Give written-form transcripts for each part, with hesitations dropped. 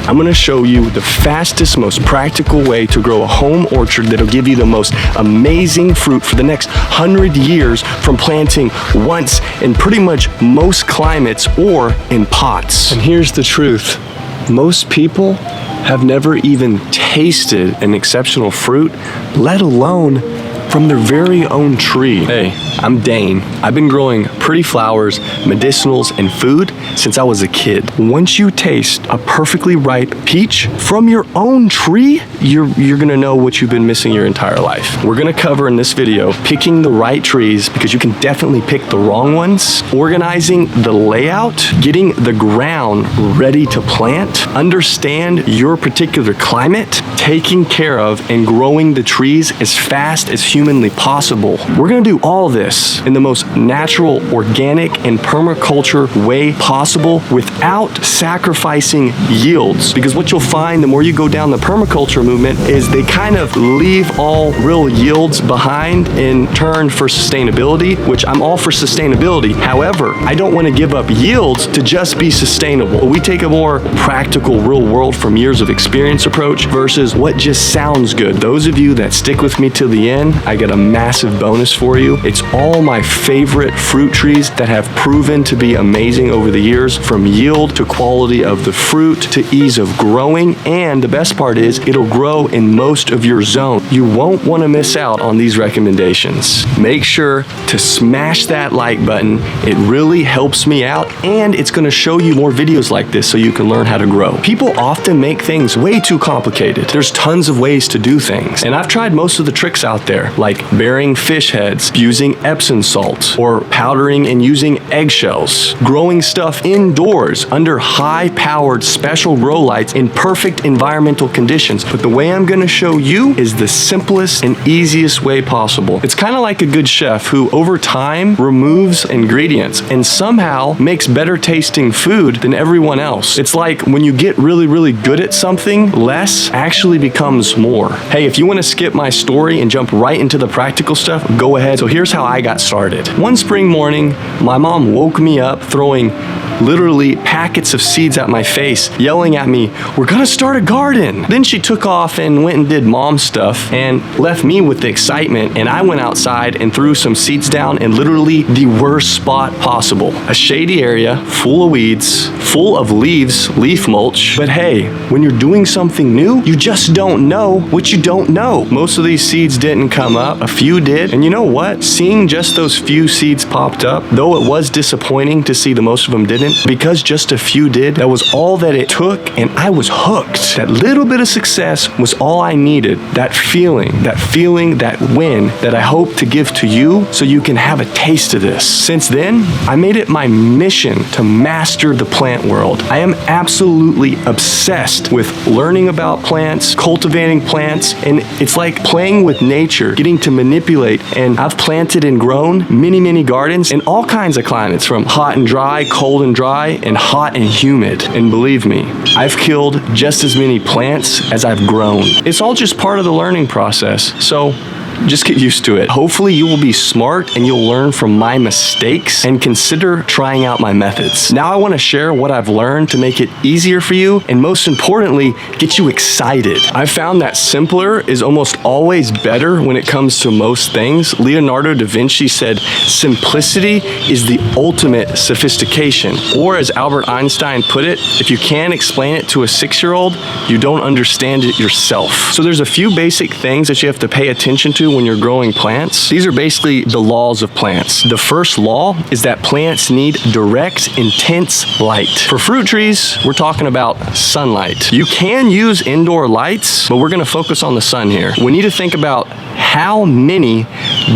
I'm gonna show you the fastest, most practical way to grow a home orchard that'll give you the most amazing fruit for the next 100 years from planting once in pretty much most climates or in pots. And here's the truth. Most people have never even tasted an exceptional fruit, let alone from their very own tree. Hey, I'm Dane. I've been growing pretty flowers, medicinals, and food since I was a kid. Once you taste a perfectly ripe peach from your own tree, you're gonna know what you've been missing your entire life. We're gonna cover in this video picking the right trees, because you can definitely pick the wrong ones, organizing the layout, getting the ground ready to plant, understand your particular climate, taking care of and growing the trees as fast as humanly possible. We're gonna do all this in the most natural, organic, and permaculture way possible without sacrificing yields. Because what you'll find the more you go down the permaculture movement is they kind of leave all real yields behind in turn for sustainability, which I'm all for sustainability. However, I don't want to give up yields to just be sustainable. We take a more practical, real world from years of experience approach versus what just sounds good. Those of you that stick with me till the end, I got a massive bonus for you. It's all my favorite fruit trees that have proven to be amazing over the years, from yield to quality of the fruit to ease of growing, and the best part is it'll grow in most of your zone. You won't want to miss out on these recommendations. Make sure to smash that like button. It really helps me out, and it's going to show you more videos like this so you can learn how to grow. People often make things way too complicated. There's tons of ways to do things, and I've tried most of the tricks out there, like burying fish heads, using Epsom salt, or powdering and using eggshells, growing stuff indoors under high-powered special grow lights in perfect environmental conditions. But the way I'm going to show you is the simplest and easiest way possible. It's kind of like a good chef who over time removes ingredients and somehow makes better tasting food than everyone else. It's like when you get really, really good at something, less actually becomes more. Hey, if you want to skip my story and jump right into the practical stuff, go ahead. So here's how I got started. One spring morning, my mom woke me up throwing literally packets of seeds at my face, yelling at me, "We're gonna start a garden." Then she took off and went and did mom stuff and left me with the excitement, and I went outside and threw some seeds down in literally the worst spot possible. A shady area full of weeds, full of leaves, leaf mulch. But hey, when you're doing something new, you just don't know what you don't know. Most of these seeds didn't come up, a few did, and you know what? Seeing just those few seeds popped up, though it was disappointing to see the most of them didn't, because just a few did, that was all that it took, and I was hooked. That little bit of success was all I needed. That feeling, that win that I hope to give to you so you can have a taste of this. Since then, I made it my mission to master the plant world. I am absolutely obsessed with learning about plants, cultivating plants, and it's like playing with nature, getting to manipulate. And I've planted and grown many gardens in all kinds of climates, from hot and dry, cold and dry, and hot and humid. And believe me, I've killed just as many plants as I've grown. It's all just part of the learning process. So just get used to it. Hopefully you will be smart and you'll learn from my mistakes and consider trying out my methods. Now I want to share what I've learned to make it easier for you, and most importantly, get you excited. I've found that simpler is almost always better when it comes to most things. Leonardo da Vinci said, "Simplicity is the ultimate sophistication." Or as Albert Einstein put it, if you can't explain it to a 6-year-old, you don't understand it yourself. So there's a few basic things that you have to pay attention to when you're growing plants. These are basically the laws of plants. The first law is that plants need direct, intense light. For fruit trees, we're talking about sunlight. You can use indoor lights, but we're going to focus on the sun here. We need to think about how many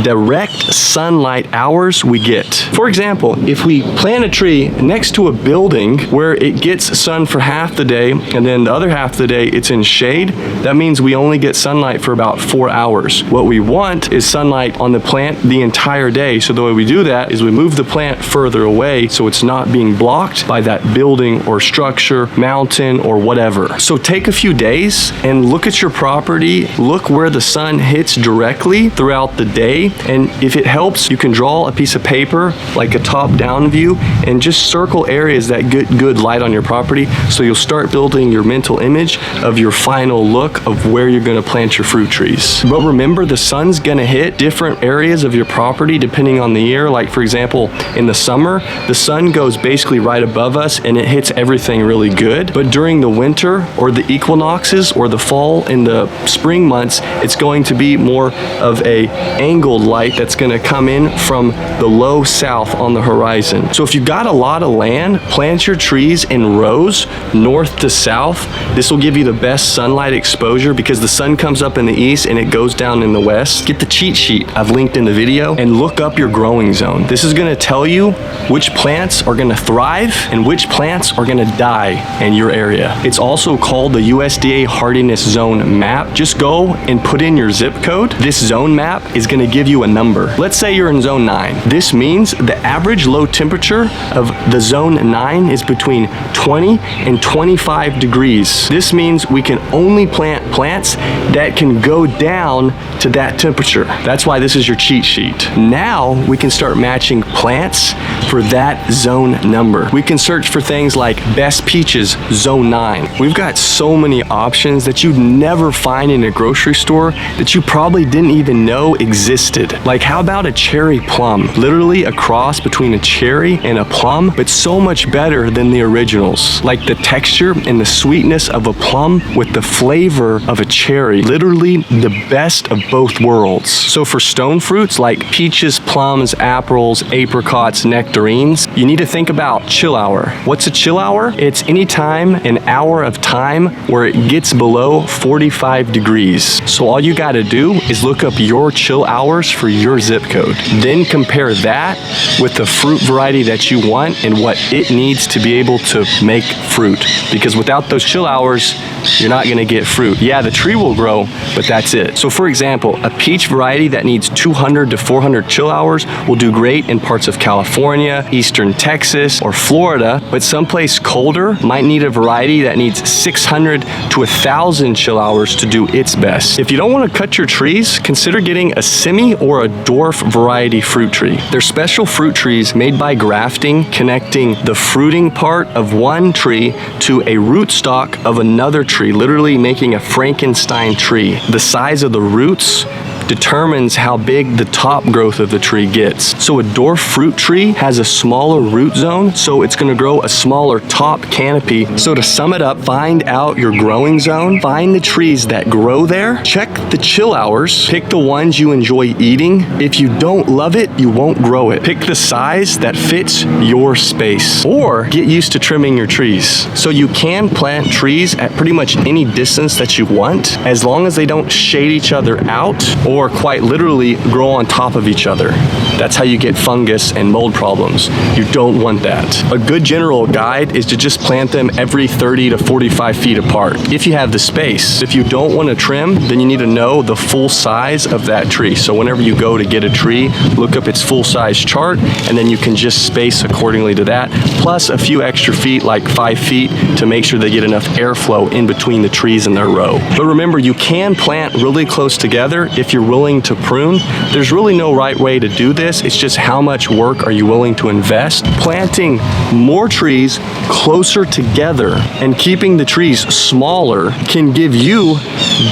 direct sunlight hours we get. For example, if we plant a tree next to a building where it gets sun for half the day and then the other half of the day it's in shade, that means we only get sunlight for about 4 hours. What we we want is sunlight on the plant the entire day. So the way we do that is we move the plant further away so it's not being blocked by that building or structure, mountain, or whatever. So take a few days and look at your property, look where the sun hits directly throughout the day, and if it helps, you can draw a piece of paper, like a top-down view, and just circle areas that get good light on your property, so you'll start building your mental image of your final look of where you're gonna plant your fruit trees. But remember, the sun's gonna hit different areas of your property depending on the year. Like for example, in the summer, the sun goes basically right above us and it hits everything really good. But during the winter or the equinoxes or the fall and the spring months, it's going to be more of a angled light that's gonna come in from the low south on the horizon. So if you've got a lot of land, plant your trees in rows, north to south. This will give you the best sunlight exposure because the sun comes up in the east and it goes down in the west. Get the cheat sheet I've linked in the video and look up your growing zone. This is gonna tell you which plants are gonna thrive and which plants are gonna die in your area. It's also called the USDA Hardiness Zone Map. Just go and put in your zip code. This zone map is gonna give you a number. Let's say you're in zone 9. This means the average low temperature of the zone 9 is between 20 and 25 degrees. This means we can only plant plants that can go down to that temperature. That's why this is your cheat sheet. Now we can start matching plants for that zone number. We can search for things like best peaches, zone 9. We've got so many options that you'd never find in a grocery store that you probably didn't even know existed. Like how about a cherry plum? Literally a cross between a cherry and a plum, but so much better than the originals. Like the texture and the sweetness of a plum with the flavor of a cherry. Literally the best of both worlds. So for stone fruits like peaches, plums, apples, apricots, nectarines, you need to think about chill hour. What's a chill hour? It's any time, an hour of time where it gets below 45 degrees. So all you gotta do is look up your chill hours for your zip code. Then compare that with the fruit variety that you want and what it needs to be able to make fruit. Because without those chill hours, you're not gonna get fruit. Yeah, the tree will grow, but that's it. So for example, a peach variety that needs 200 to 400 chill hours will do great in parts of California, eastern Texas, or Florida, but someplace colder might need a variety that needs 600 to 1,000 chill hours to do its best. If you don't want to cut your trees, consider getting a semi or a dwarf variety fruit tree. They're special fruit trees made by grafting, connecting the fruiting part of one tree to a rootstock of another tree, literally making a Frankenstein tree. The size of the roots determines how big the top growth of the tree gets. So a dwarf fruit tree has a smaller root zone, so it's gonna grow a smaller top canopy. So to sum it up, find out your growing zone, find the trees that grow there, check the chill hours, pick the ones you enjoy eating. If you don't love it, you won't grow it. Pick the size that fits your space, or get used to trimming your trees. So you can plant trees at pretty much any distance that you want, as long as they don't shade each other out or quite literally grow on top of each other. That's how you get fungus and mold problems. You don't want that. A good general guide is to just plant them every 30 to 45 feet apart, if you have the space. If you don't want to trim, then you need to know the full size of that tree. So whenever you go to get a tree, look up its full size chart, and then you can just space accordingly to that, plus a few extra feet, like 5 feet, to make sure they get enough airflow in between the trees in their row. But remember, you can plant really close together if you're willing to prune. There's really no right way to do this. It's just how much work are you willing to invest. Planting more trees closer together and keeping the trees smaller can give you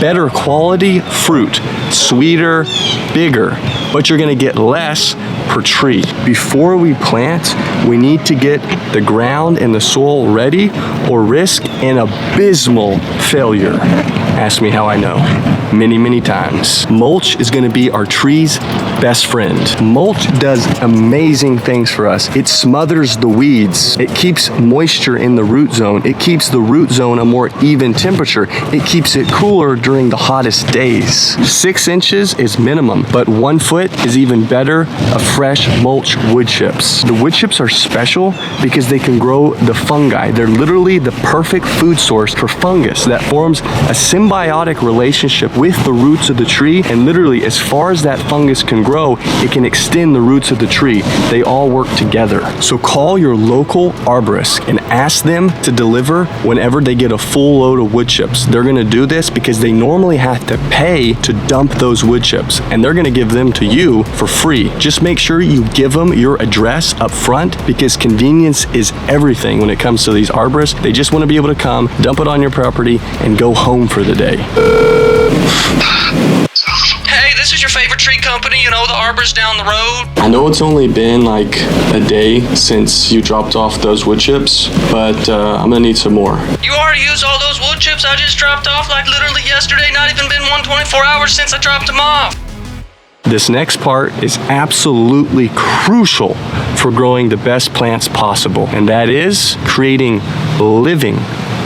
better quality fruit, sweeter, bigger, but you're gonna get less per tree. Before we plant, we need to get the ground and the soil ready or risk an abysmal failure. Ask me how I know. Many times. Mulch is gonna be our tree's best friend. Mulch does amazing things for us. It smothers the weeds. It keeps moisture in the root zone. It keeps the root zone a more even temperature. It keeps it cooler during the hottest days. 6 inches is minimum, but 1 foot is even better of fresh mulch wood chips. The wood chips are special because they can grow the fungi. They're literally the perfect food source for fungus that forms a similar symbiotic relationship with the roots of the tree, and literally as far as that fungus can grow, it can extend the roots of the tree. They all work together. So call your local arborist and ask them to deliver whenever they get a full load of wood chips. They're gonna do this because they normally have to pay to dump those wood chips, and they're gonna give them to you for free. Just make sure you give them your address up front, because convenience is everything when it comes to these arborists. They just want to be able to come, dump it on your property, and go home for the day. Hey, this is your favorite tree company, you know, the arborist down the road. I know it's only been like a day since you dropped off those wood chips, but I'm gonna need some more. You already used all those wood chips I just dropped off like literally yesterday, not even been 124 hours since I dropped them off. This next part is absolutely crucial for growing the best plants possible, and that is creating living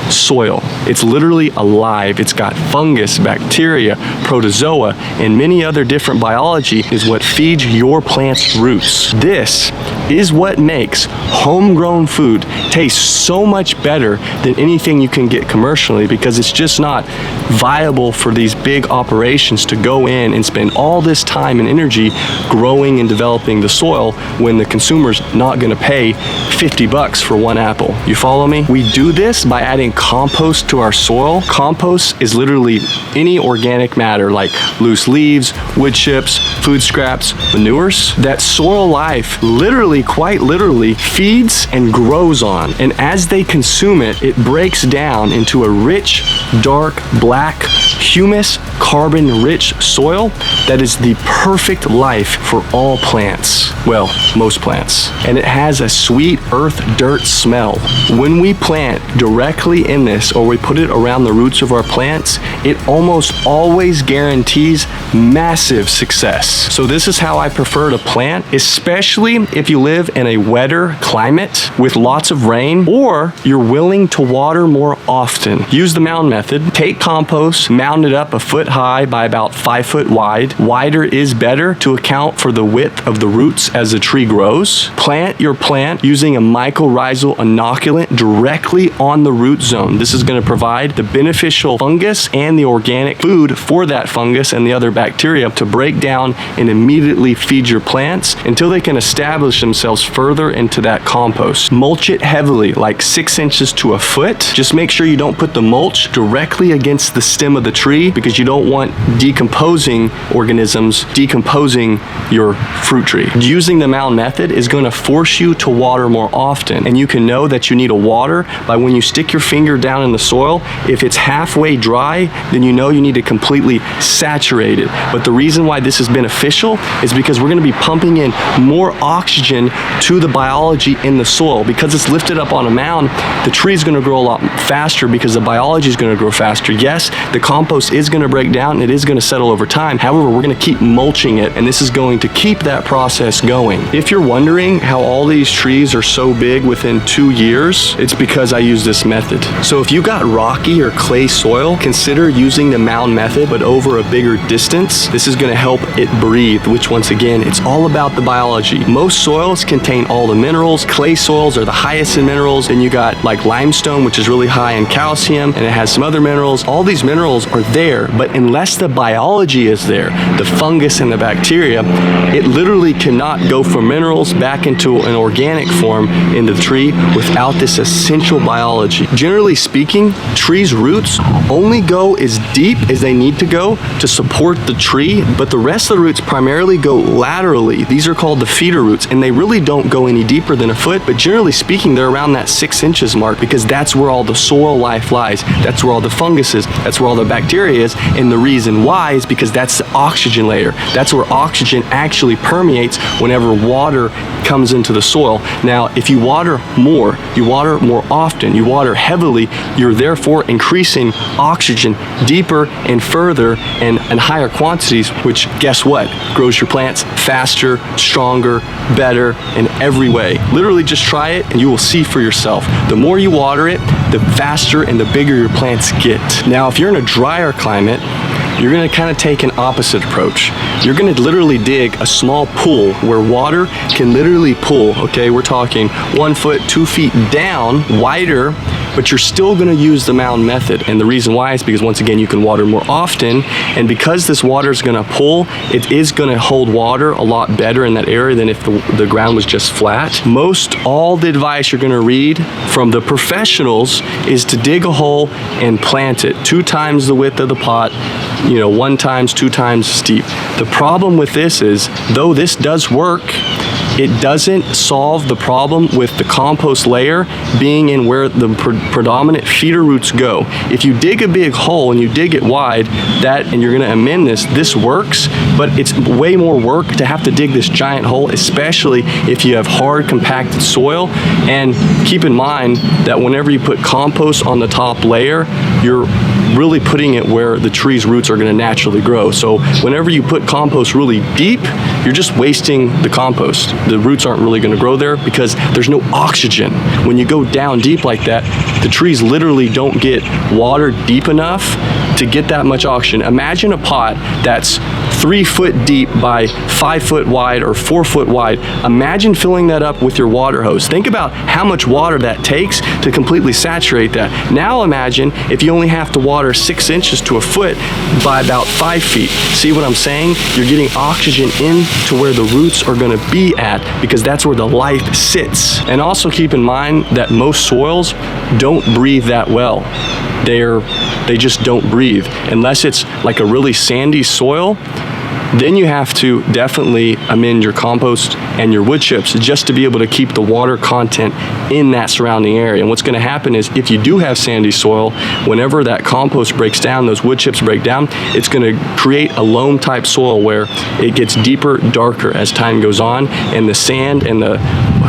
soil. It's literally alive. It's got fungus, bacteria, protozoa, and many other different biology is what feeds your plant's roots. This is what makes homegrown food taste so much better than anything you can get commercially, because it's just not viable for these big operations to go in and spend all this time and energy growing and developing the soil when the consumer's not going to pay $50 for one apple. You follow me? We do this by adding compost to our soil. Compost is literally any organic matter like loose leaves, wood chips, food scraps, manures that soil life literally, quite literally, feeds and grows on. And as they consume it, it breaks down into a rich, dark, black, humus, carbon-rich soil that is the perfect life for all plants. Well, most plants. And it has a sweet earth dirt smell. When we plant directly in this, or we put it around the roots of our plants, it almost always guarantees massive success. So this is how I prefer to plant, especially if you live in a wetter climate with lots of rain, or you're willing to water more often. Use the mound method. Take compost, mound it up a foot high by about 5 foot wide. Wider is better to account for the width of the roots as the tree grows. Plant your plant using a mycorrhizal inoculant directly on the root zone. This is going to provide the beneficial fungus and the organic food for that fungus and the other bacteria to break down and immediately feed your plants until they can establish themselves further into that compost. Mulch it heavily, like 6 inches to a foot. Just make sure you don't put the mulch directly against the stem of the tree, because you don't want decomposing organisms decomposing your fruit tree. Using the mound method is going to force you to water more often, and you can know that you need a water by when you stick your finger down in the soil. If it's halfway dry, then you know you need to completely saturate it. But the reason why this is beneficial is because we're going to be pumping in more oxygen to the biology in the soil. Because it's lifted up on a mound, the tree is going to grow a lot faster because the biology is going to grow faster. Yes, the compost is going to break down and it is going to settle over time. However, we're going to keep mulching it, and this is going to keep that process going. If you're wondering how all these trees are so big within 2 years, it's because I use this method. So if you got rocky or clay soil, consider using the mound method, but over a bigger distance. This is going to help it breathe, which once again, it's all about the biology. Most soils contain all the minerals. Clay soils are the highest in minerals. Then you got like limestone, which is really high in calcium, and it has some other minerals. All these minerals are there, but unless the biology is there, the fungus and the bacteria, it literally cannot go from minerals back into an organic form in the tree without this essential biology. Generally speaking, trees' roots only go as deep as they need to go to support the tree, but the rest of the roots primarily go laterally. These are called the feeder roots, and they really don't go any deeper than a foot, but generally speaking, they're around that 6 inches mark, because that's where all the soil life lies. That's where all the fungus is. That's where all the bacteria is, and the reason why is because that's the oxygen layer. That's where oxygen actually permeates whenever water comes into the soil. Now, if you water more often, you water heavily, you're therefore increasing oxygen deeper and further and in higher quantities, which guess what? Grows your plants faster, stronger, better in every way. Literally just try it and you will see for yourself. The more you water it, the faster and the bigger your plants get. Now, if you're in a drier climate, you're going to kind of take an opposite approach. You're going to literally dig a small pool where water can literally pool. Okay, we're talking 1 foot, 2 feet down, wider, but you're still gonna use the mound method. And the reason why is because, once again, you can water more often, and because this water is gonna pull, it is gonna hold water a lot better in that area than if the ground was just flat. Most all the advice you're gonna read from the professionals is to dig a hole and plant it 2 times the width of the pot, 1 times, 2 times steep. The problem with this is, though this does work, it doesn't solve the problem with the compost layer being in where the predominant feeder roots go. If you dig a big hole and you dig it wide, and you're gonna amend this works, but it's way more work to have to dig this giant hole, especially if you have hard, compacted soil. And keep in mind that whenever you put compost on the top layer, you're really putting it where the tree's roots are gonna naturally grow. So whenever you put compost really deep, you're just wasting the compost. The roots aren't really gonna grow there because there's no oxygen. When you go down deep like that, the trees literally don't get water deep enough to get that much oxygen. Imagine a pot that's 3 foot deep by 5 foot wide or 4 foot wide. Imagine filling that up with your water hose. Think about how much water that takes to completely saturate that. Now imagine if you only have to water 6 inches to a foot by about 5 feet. See what I'm saying? You're getting oxygen into where the roots are gonna be at, because that's where the life sits. And also keep in mind that most soils don't breathe that well. They just don't breathe. Unless it's like a really sandy soil, then you have to definitely amend your compost and your wood chips just to be able to keep the water content in that surrounding area. And what's going to happen is, if you do have sandy soil, whenever that compost breaks down, those wood chips break down, it's going to create a loam type soil where it gets deeper, darker as time goes on, and the sand and the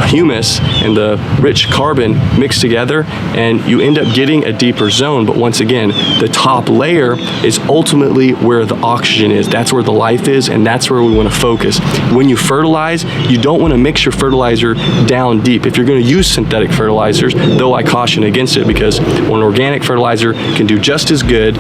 humus and the rich carbon mix together, and you end up getting a deeper zone. But once again, the top layer is ultimately where the oxygen is. That's where the life is, and that's where we want to focus. When you fertilize, you don't want to mix your fertilizer down deep. If you're going to use synthetic fertilizers, though I caution against it, because an organic fertilizer can do just as good,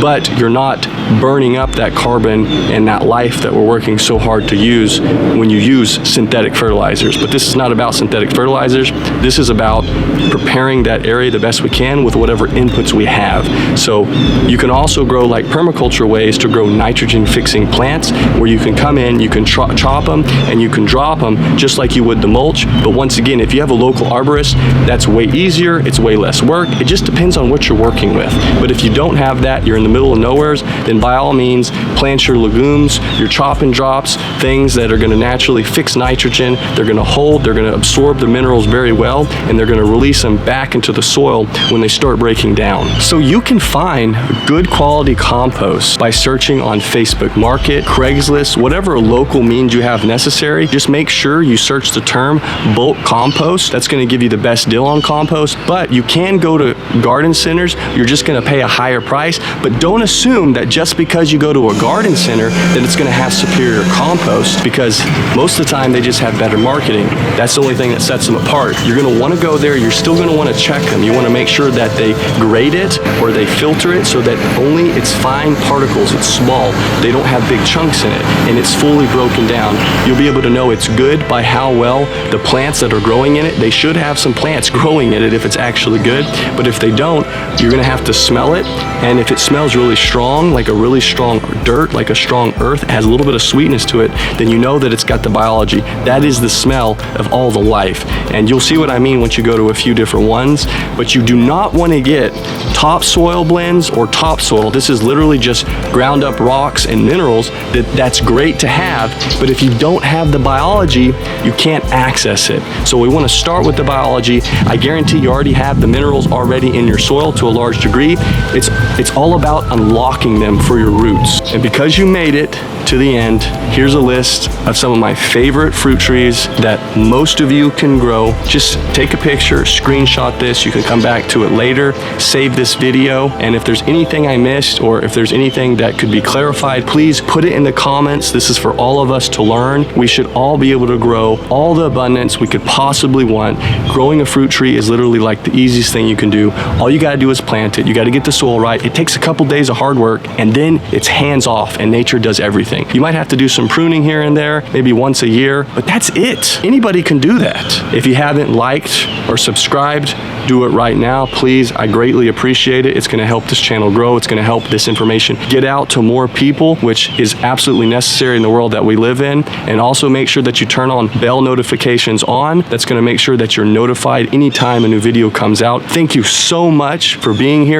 but you're not burning up that carbon and that life that we're working so hard to use when you use synthetic fertilizers. But this is not about synthetic fertilizers. This is about preparing that area the best we can with whatever inputs we have. So you can also grow like permaculture ways to grow nitrogen fixing plants, where you can come in, you can chop them, and you can drop them just like you would the mulch. But once again, if you have a local arborist, that's way easier, it's way less work. It just depends on what you're working with. But if you don't have that, you're in the middle of nowheres, then by all means, plant your legumes, your chop and drops, things that are going to naturally fix nitrogen. They're going to hold, they're going to absorb the minerals very well, and they're going to release them back into the soil when they start breaking down. So you can find good quality compost by searching on Facebook Market, Craigslist, whatever local means you have necessary. Just make sure you search the term bulk compost. That's going to give you the best deal on compost. But you can go to garden centers. You're just going to pay a higher price. But don't assume that just because you go to a garden center that it's going to have superior compost, because most of the time they just have better marketing. That's the only thing that sets them apart. You're going to want to go there. You're still going to want to check them. You want to make sure that they grade it or they filter it so that only it's fine particles, it's small. They don't have big chunks in it, and it's fully broken down. You'll be able to know it's good by how well the plants that are growing in it, they should have some plants growing in it if it's actually good. But if they don't, you're going to have to smell it. And if it smells really strong, like a really strong dirt, like a strong earth, it has a little bit of sweetness to it, then you know that it's got the biology. That is the smell of all the life. And you'll see what I mean once you go to a few different ones. But you do not want to get topsoil blends or topsoil. This is literally just ground up rocks and minerals. That's great to have, but if you don't have the biology, you can't access it. So we want to start with the biology. I guarantee you already have the minerals already in your soil to a large degree. It's all about unlocking them for your roots. And because you made it to the end, here's a list of some of my favorite fruit trees that most of you can grow. Just take a picture, screenshot this. You can come back to it later, save this video, and if there's anything I missed or if there's anything that could be clarified, please put it in the comments. This is for all of us to learn. We should all be able to grow all the abundance we could possibly want. Growing a fruit tree is literally like the easiest thing you can do. All you got to do is plant it. You got to get the soil right. It takes a couple days of hard work, and then it's hands off, and nature does everything. You might have to do some pruning here and there, maybe once a year, but that's it. Anybody can do that. If you haven't liked or subscribed, do it right now, please. I greatly appreciate it. It's going to help this channel grow. It's going to help this information get out to more people, which is absolutely necessary in the world that we live in. And also make sure that you turn on bell notifications on. That's going to make sure that you're notified anytime a new video comes out. Thank you so much for being here.